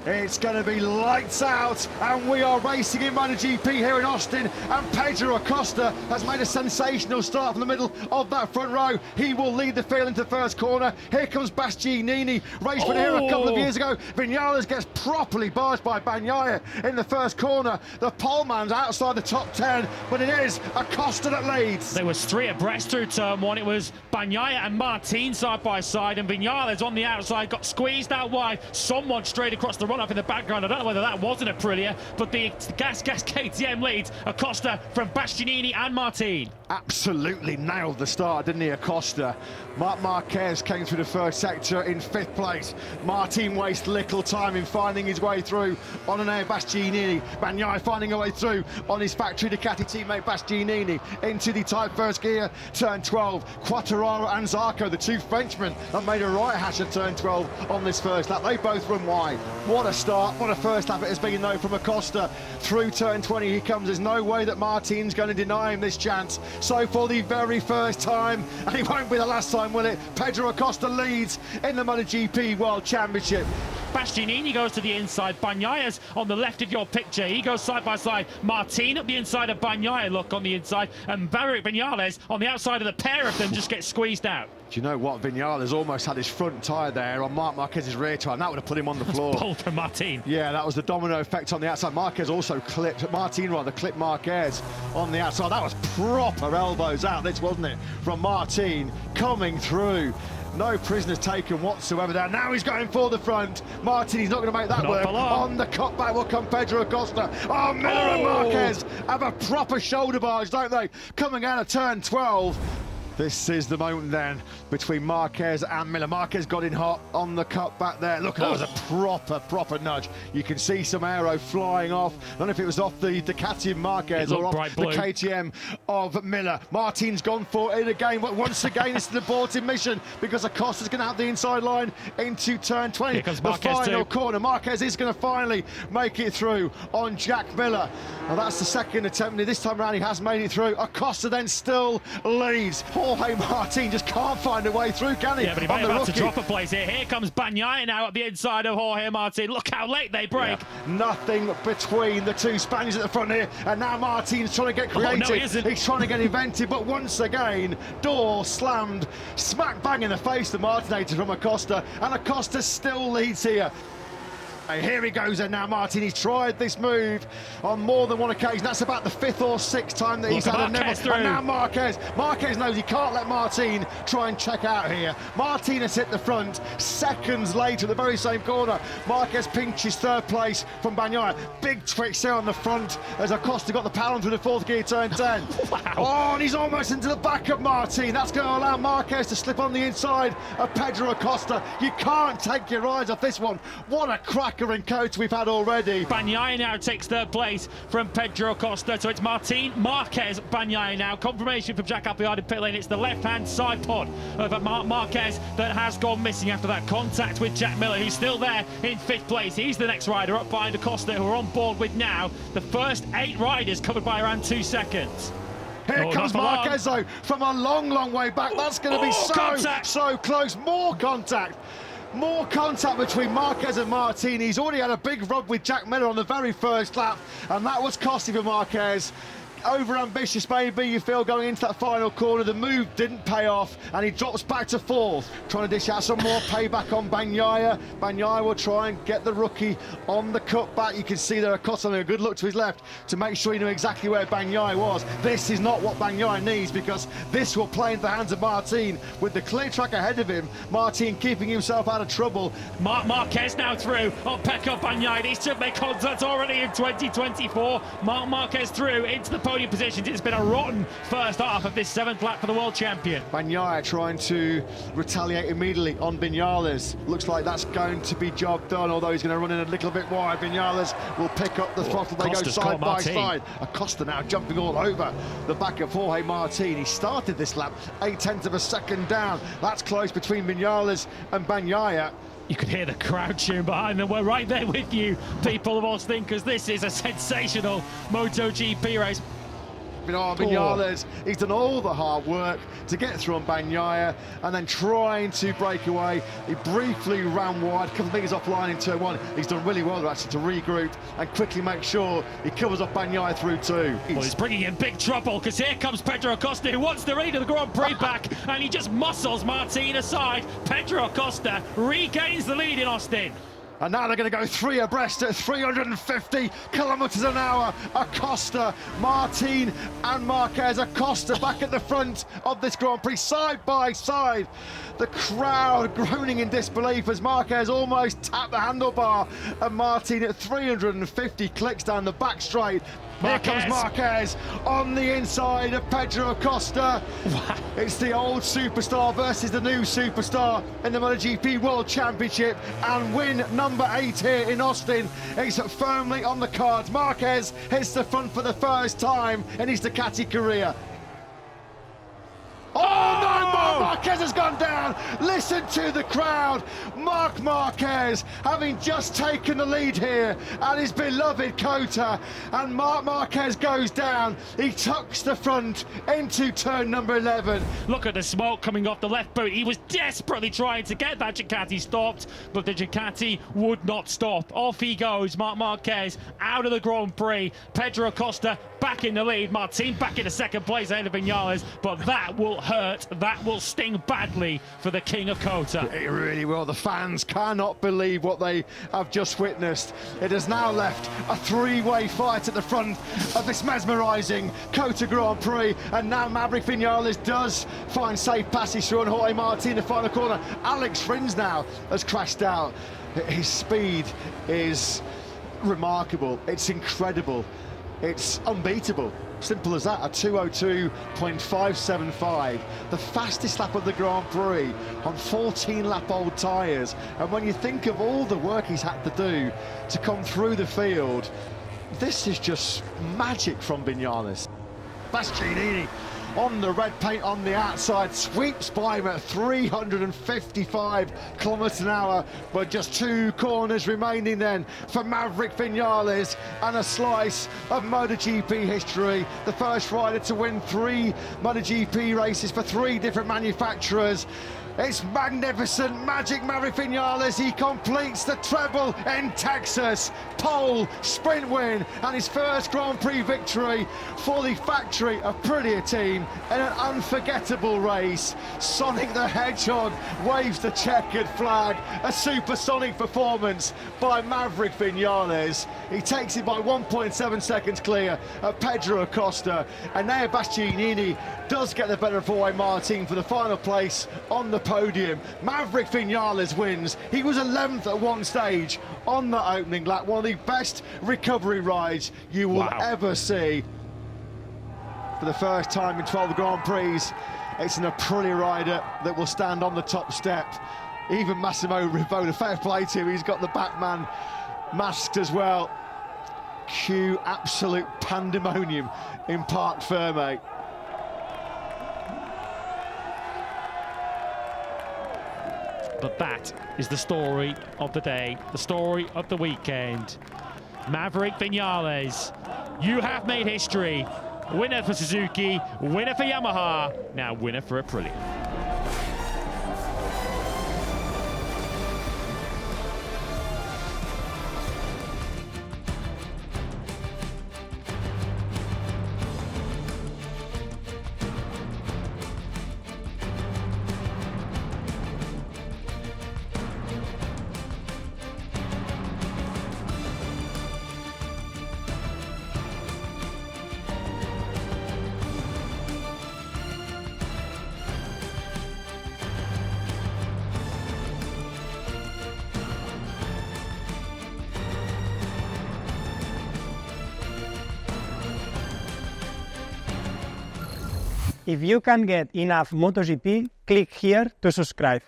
It's going to be lights out, and we are racing in MotoGP here in Austin, and Pedro Acosta has made a sensational start from the middle of that front row. He will lead the field into first corner. Here comes Bastianini, raced for here a couple of years ago. Viñales gets properly barged by Bagnaia in the first corner. The poleman's outside the top 10, but it is Acosta that leads. There was three abreast through turn one. It was Bagnaia and Martin side by side, and Viñales on the outside got squeezed out wide. Someone straight across the run up in the background. I don't know whether that wasn't Aprilia, but the Gas KTM leads Acosta from Bastianini and Martin. Absolutely nailed the start, didn't he, Acosta? Marquez came through the first sector in 5th place. Martin wastes little time in finding his way through on an air Bastianini. Bagnaia finding a way through on his factory Ducati teammate Bastianini into the tight first gear, turn 12. Quartararo and Zarco, the two Frenchmen, have made a right hash of turn 12 on this first lap. They both run wide. What a start, what a first lap it has been though from Acosta. Through turn 20 he comes. There's no way that Martin's going to deny him this chance. So for the very first time, and it won't be the last time, will it? Pedro Acosta leads in the MotoGP World Championship. Bastianini goes to the inside. Bagnaia's on the left of your picture. He goes side by side. Martin up the inside of Bagnaia, look on the inside, and Maverick Viñales on the outside of the pair of them just get squeezed out. Do you know what? Viñales almost had his front tyre there on Marquez's rear tyre, and that would have put him on the floor. Bold from Martin. Yeah, that was the domino effect on the outside. Marquez also clipped Marquez on the outside. That was proper elbows out, this wasn't it? From Martin coming through. No prisoners taken whatsoever there. Now he's going for the front. Martin, he's not going to make that work. On the cutback will come Pedro Acosta. Oh, Miller and Marquez have a proper shoulder barge, don't they? Coming out of turn 12. This is the moment then between Marquez and Miller. Marquez got in hot on the cutback there. Look, that was a proper nudge. You can see some aero flying off. I don't know if it was off the Ducati of Marquez or off the KTM of Miller. Martin's gone for it again, but once again it's an abortive mission because Acosta's going to have the inside line into turn 20. Here comes Marquez the final corner. Marquez is going to finally make it through on Jack Miller. Now that's the second attempt. This time around he has made it through. Acosta then still leads. Jorge Martin just can't find a way through, can he? Yeah, but he might have to drop a place here. Here comes Bagnaia now at the inside of Jorge Martin. Look how late they break. Yeah. Nothing between the two Spaniards at the front here, and now Martin's trying to get creative. No, he isn't. He's trying to get inventive, but once again, door slammed, smack bang in the face the Martinator from Acosta, and Acosta still leads here. Here he goes, and now Martin, he's tried this move on more than one occasion. That's about the 5th or 6th time that he's had a never. And now Marquez knows he can't let Martin try and check out here. Martin has hit the front. Seconds later, the very same corner, Marquez pinches 3rd place from Bagnaia. Big twitch there on the front as Acosta got the power through the 4th gear, turn 10. Wow. Oh, and he's almost into the back of Martin. That's going to allow Marquez to slip on the inside of Pedro Acosta. You can't take your eyes off this one. What a crack and coach we've had already. Bagnaia now takes 3rd place from Pedro Acosta, so it's Martin, Marquez, Bagnaia now. Confirmation from Jack Appleyard in pit lane. It's the left-hand side pod of Marquez that has gone missing after that contact with Jack Miller, who's still there in 5th place. He's the next rider up behind Acosta, who are on board with now the first 8 riders covered by around 2 seconds. Here comes Marquez though from a long way back. That's going to be so close. More contact between Marquez and Martin. He's already had a big rub with Jack Miller on the very first lap, and that was costly for Marquez. Over-ambitious maybe, you feel, going into that final corner. The move didn't pay off, and he drops back to 4th, trying to dish out some more payback on Bagnaia. Bagnaia will try and get the rookie on the cutback. You can see there Acosta having a good look to his left to make sure he knew exactly where Bagnaia was. This is not what Bagnaia needs, because this will play into the hands of Martin with the clear track ahead of him. Martin keeping himself out of trouble. Marquez now through on Pecco Bagnaia. These should make contact already in 2024. Marquez through into the podium positions. It's been a rotten first half of this 7th lap for the world champion. Bagnaia trying to retaliate immediately on Viñales. Looks like that's going to be job done, although he's going to run in a little bit wide. Viñales will pick up the throttle. They go side by side. Acosta now jumping all over the back of Jorge Martin. He started this lap 0.8 of a second down. That's close between Viñales and Bagnaia. You could hear the crowd cheering behind them. We're right there with you, people of Austin, because this is a sensational MotoGP race. Viñales, he's done all the hard work to get through on Bagnaia and then trying to break away. He briefly ran wide, a couple of metres offline in turn one. He's done really well actually to regroup and quickly make sure he covers off Bagnaia through two. Well, he's bringing in big trouble because here comes Pedro Acosta, who wants the lead of the Grand Prix back, and he just muscles Martin aside. Pedro Acosta regains the lead in Austin. And now they're going to go three abreast at 350 kilometres an hour. Acosta, Martin and Marquez. Acosta back at the front of this Grand Prix, side by side. The crowd groaning in disbelief as Marquez almost tapped the handlebar, and Martin at 350 clicks down the back straight. Here comes Marquez on the inside of Pedro Acosta. Wow. It's the old superstar versus the new superstar in the MotoGP World Championship, and win number 8 here in Austin is firmly on the cards. Marquez hits the front for the first time in his Ducati career. Oh no, Marquez has gone down. Listen to the crowd. Marc Marquez having just taken the lead here at his beloved Cota, and Marc Marquez goes down. He tucks the front into turn number 11. Look at the smoke coming off the left boot. He was desperately trying to get that Ducati stopped, but the Ducati would not stop. Off he goes, Marc Marquez out of the Grand Prix. Pedro Acosta back in the lead. Martin back into second place ahead of Viñales, but that will hurt. That will sting badly for the king of Cota. It really will. The fans cannot believe what they have just witnessed. It has now left a three-way fight at the front of this mesmerising Cota Grand Prix, and now Maverick Viñales does find safe passage through on Jorge Martin in the final corner. Alex Rins now has crashed out. His speed is remarkable. It's incredible. It's unbeatable. Simple as that, a 2:02.575, the fastest lap of the Grand Prix on 14-lap-old tyres. And when you think of all the work he's had to do to come through the field, this is just magic from Viñales. Bastianini on the red paint on the outside, sweeps by him at 355 kilometres an hour, but just 2 corners remaining then for Maverick Viñales, and a slice of MotoGP history. The first rider to win 3 MotoGP races for 3 different manufacturers. It's magnificent. Magic Maverick Viñales. He completes the treble in Texas. Pole, sprint win, and his first Grand Prix victory for the factory of Prettier team in an unforgettable race. Sonic the Hedgehog waves the checkered flag. A supersonic performance by Maverick Viñales. He takes it by 1.7 seconds clear at Pedro Acosta, and now Bastianini does get the better of Jorge Martin for the final place on the podium. Maverick Viñales wins. He was 11th at one stage on the opening lap. One of the best recovery rides you will ever see. For the first time in 12 Grand Prix, it's an Aprilia rider that will stand on the top step. Even Massimo Rivola, fair play to him, he's got the Batman masked as well. Cue absolute pandemonium in Parc Ferme. But that is the story of the day, the story of the weekend. Maverick Viñales, you have made history. Winner for Suzuki, winner for Yamaha, now winner for Aprilia. If you can get enough MotoGP, click here to subscribe.